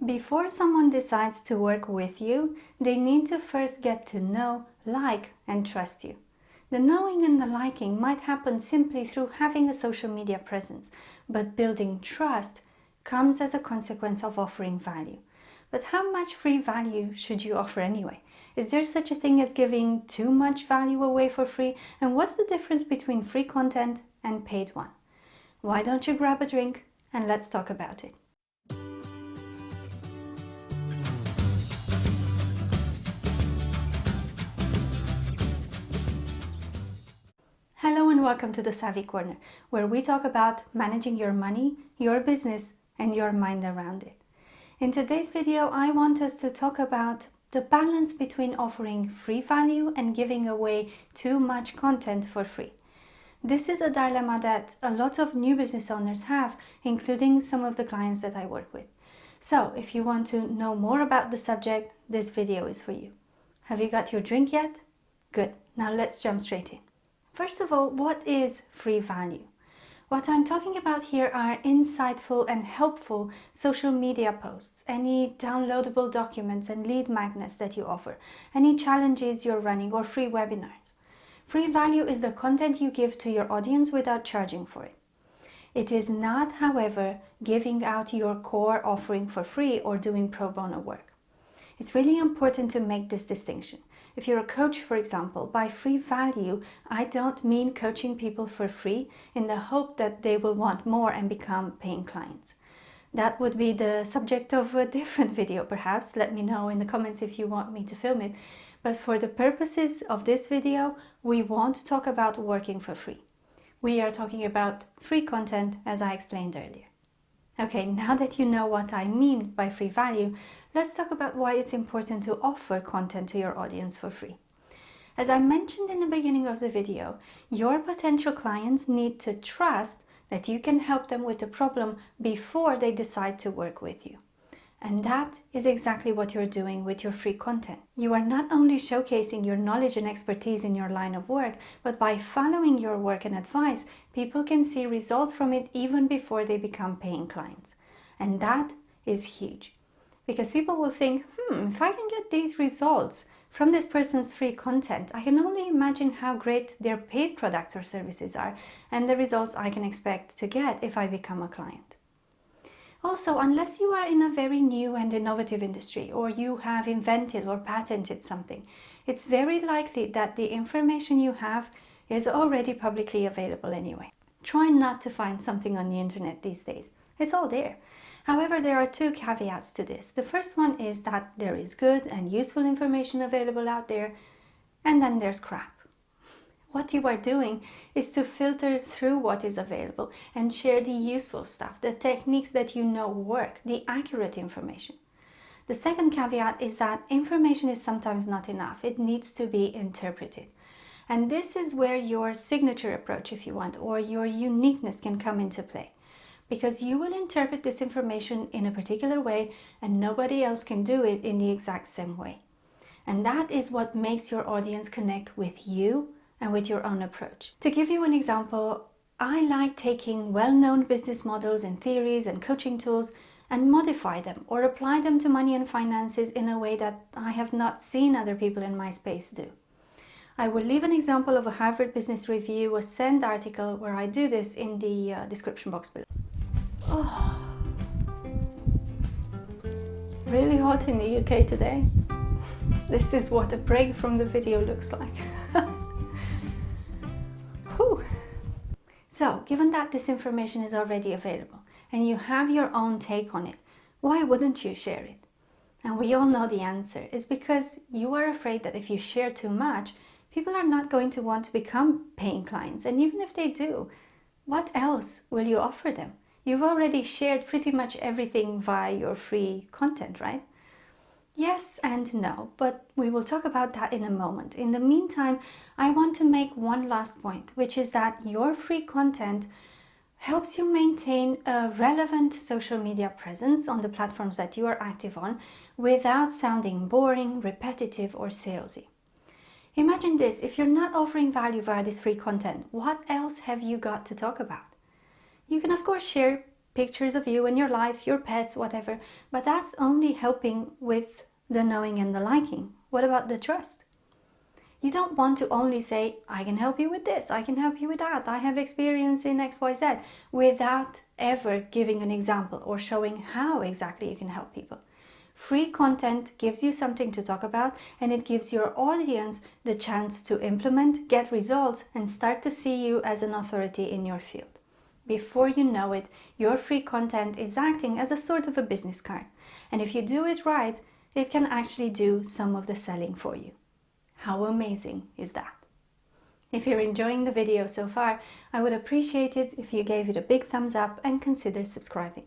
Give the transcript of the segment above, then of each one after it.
Before someone decides to work with you, they need to first get to know, like, and trust you. The knowing and the liking might happen simply through having a social media presence, but building trust comes as a consequence of offering value. But how much free value should you offer anyway? Is there such a thing as giving too much value away for free? And what's the difference between free content and paid one? Why don't you grab a drink and let's talk about it? Hello and welcome to the Savvy Corner, where we talk about managing your money, your business, and your mind around it. In today's video, I want us to talk about the balance between offering free value and giving away too much content for free. This is a dilemma that a lot of new business owners have, including some of the clients that I work with. So, if you want to know more about the subject, this video is for you. Have you got your drink yet? Good. Now let's jump straight in. First of all, what is free value? What I'm talking about here are insightful and helpful social media posts, any downloadable documents and lead magnets that you offer, any challenges you're running, or free webinars. Free value is the content you give to your audience without charging for it. It is not, however, giving out your core offering for free or doing pro bono work. It's really important to make this distinction. If you're a coach, for example, by free value, I don't mean coaching people for free in the hope that they will want more and become paying clients. That would be the subject of a different video, perhaps. Let me know in the comments if you want me to film it. But for the purposes of this video, we won't talk about working for free. We are talking about free content, as I explained earlier. Okay, now that you know what I mean by free value, let's talk about why it's important to offer content to your audience for free. As I mentioned in the beginning of the video, your potential clients need to trust that you can help them with the problem before they decide to work with you. And that is exactly what you're doing with your free content. You are not only showcasing your knowledge and expertise in your line of work, but by following your work and advice, people can see results from it even before they become paying clients. And that is huge. Because people will think, if I can get these results from this person's free content, I can only imagine how great their paid products or services are and the results I can expect to get if I become a client. Also, unless you are in a very new and innovative industry or you have invented or patented something, it's very likely that the information you have is already publicly available anyway. Try not to find something on the internet these days. It's all there. However, there are two caveats to this. The first one is that there is good and useful information available out there, and then there's crap. What you are doing is to filter through what is available and share the useful stuff, the techniques that you know work, the accurate information. The second caveat is that information is sometimes not enough. It needs to be interpreted. And this is where your signature approach, if you want, or your uniqueness can come into play. Because you will interpret this information in a particular way and nobody else can do it in the exact same way. And that is what makes your audience connect with you and with your own approach. To give you an example, I like taking well-known business models and theories and coaching tools and modify them or apply them to money and finances in a way that I have not seen other people in my space do. I will leave an example of a Harvard Business Review Ascend article where I do this in the description box below. Oh, really hot in the UK today. This is what a break from the video looks like. So, given that this information is already available and you have your own take on it, why wouldn't you share it? And we all know the answer is because you are afraid that if you share too much, people are not going to want to become paying clients. And even if they do, what else will you offer them? You've already shared pretty much everything via your free content, right? Yes and no, but we will talk about that in a moment. In the meantime, I want to make one last point, which is that your free content helps you maintain a relevant social media presence on the platforms that you are active on without sounding boring, repetitive, or salesy. Imagine this, if you're not offering value via this free content, what else have you got to talk about? You can of course share pictures of you and your life, your pets, whatever, but that's only helping with the knowing and the liking. What about the trust? You don't want to only say, I can help you with this, I can help you with that, I have experience in XYZ, without ever giving an example or showing how exactly you can help people. Free content gives you something to talk about, and it gives your audience the chance to implement, get results, and start to see you as an authority in your field. Before you know it, your free content is acting as a sort of a business card. And if you do it right, it can actually do some of the selling for you. How amazing is that? If you're enjoying the video so far, I would appreciate it if you gave it a big thumbs up and consider subscribing.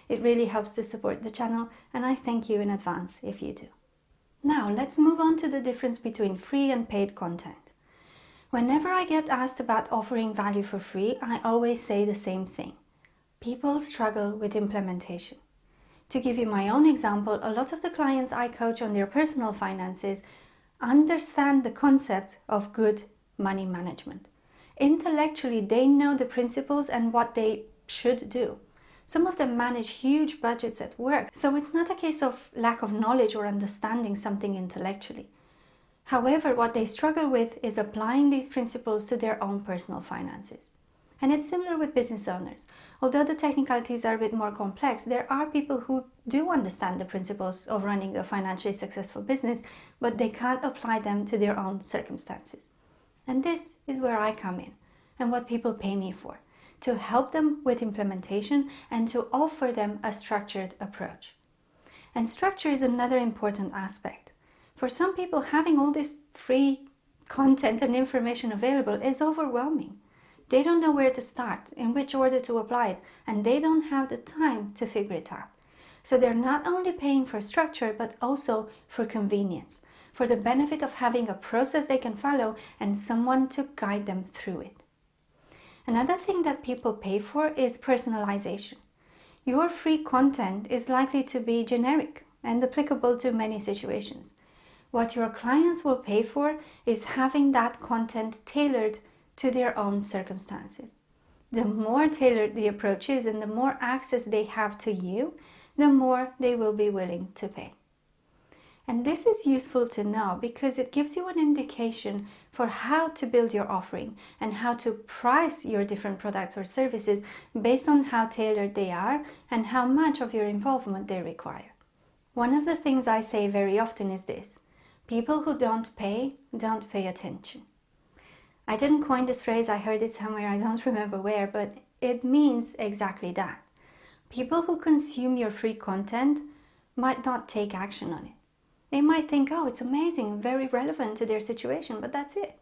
It really helps to support the channel, and I thank you in advance if you do. Now, let's move on to the difference between free and paid content. Whenever I get asked about offering value for free, I always say the same thing. People struggle with implementation. To give you my own example, a lot of the clients I coach on their personal finances understand the concept of good money management. Intellectually, they know the principles and what they should do. Some of them manage huge budgets at work, so it's not a case of lack of knowledge or understanding something intellectually. However, what they struggle with is applying these principles to their own personal finances. And it's similar with business owners. Although the technicalities are a bit more complex, there are people who do understand the principles of running a financially successful business, but they can't apply them to their own circumstances. And this is where I come in, and what people pay me for, to help them with implementation and to offer them a structured approach. And structure is another important aspect. For some people, having all this free content and information available is overwhelming. They don't know where to start, in which order to apply it, and they don't have the time to figure it out. So they're not only paying for structure, but also for convenience, for the benefit of having a process they can follow and someone to guide them through it. Another thing that people pay for is personalization. Your free content is likely to be generic and applicable to many situations. What your clients will pay for is having that content tailored to their own circumstances. The more tailored the approach is and the more access they have to you, the more they will be willing to pay. And this is useful to know because it gives you an indication for how to build your offering and how to price your different products or services based on how tailored they are and how much of your involvement they require. One of the things I say very often is this: people who don't pay attention. I didn't coin this phrase, I heard it somewhere, I don't remember where, but it means exactly that. People who consume your free content might not take action on it. They might think, oh, it's amazing, very relevant to their situation, but that's it.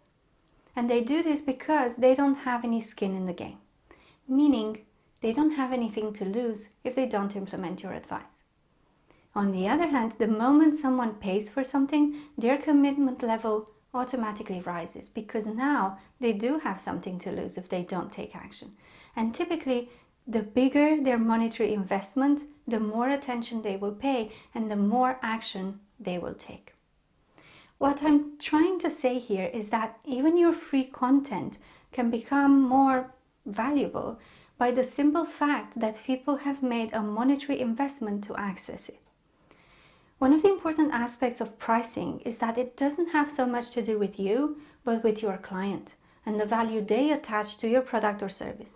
And they do this because they don't have any skin in the game, meaning they don't have anything to lose if they don't implement your advice. On the other hand, the moment someone pays for something, their commitment level automatically rises because now they do have something to lose if they don't take action. And typically, the bigger their monetary investment, the more attention they will pay and the more action they will take. What I'm trying to say here is that even your free content can become more valuable by the simple fact that people have made a monetary investment to access it. One of the important aspects of pricing is that it doesn't have so much to do with you, but with your client and the value they attach to your product or service.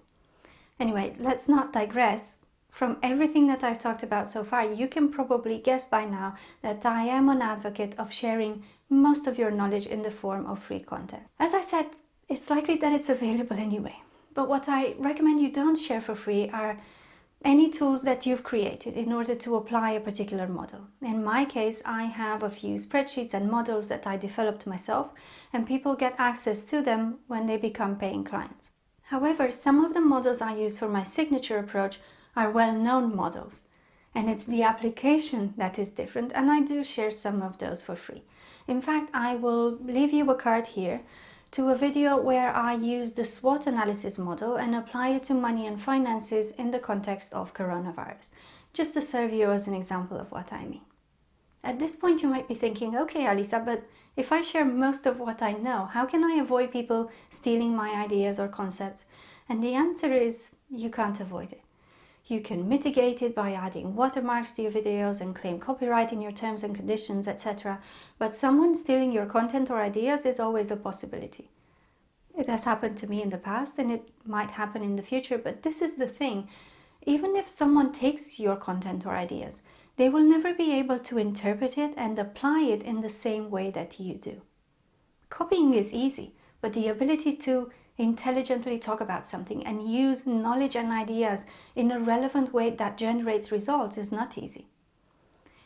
Anyway, let's not digress. From everything that I've talked about so far, you can probably guess by now that I am an advocate of sharing most of your knowledge in the form of free content. As I said, it's likely that it's available anyway. But what I recommend you don't share for free are any tools that you've created in order to apply a particular model. In my case, I have a few spreadsheets and models that I developed myself, and people get access to them when they become paying clients. However, some of the models I use for my signature approach are well-known models, and it's the application that is different, and I do share some of those for free. In fact, I will leave you a card here to a video where I use the SWOT analysis model and apply it to money and finances in the context of coronavirus, just to serve you as an example of what I mean. At this point you might be thinking, okay Alisa, but if I share most of what I know, how can I avoid people stealing my ideas or concepts? And the answer is, you can't avoid it. You can mitigate it by adding watermarks to your videos and claim copyright in your terms and conditions, etc. But someone stealing your content or ideas is always a possibility. It has happened to me in the past and it might happen in the future, but this is the thing. Even if someone takes your content or ideas, they will never be able to interpret it and apply it in the same way that you do. Copying is easy, but the ability to intelligently talk about something and use knowledge and ideas in a relevant way that generates results is not easy.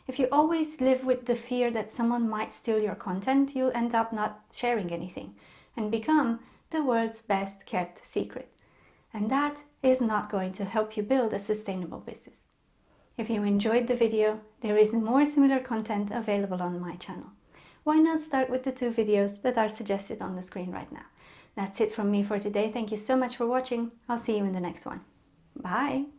If you always live with the fear that someone might steal your content, you'll end up not sharing anything and become the world's best kept secret. And that is not going to help you build a sustainable business. If you enjoyed the video, there is more similar content available on my channel. Why not start with the 2 videos that are suggested on the screen right now? That's it from me for today. Thank you so much for watching. I'll see you in the next one. Bye!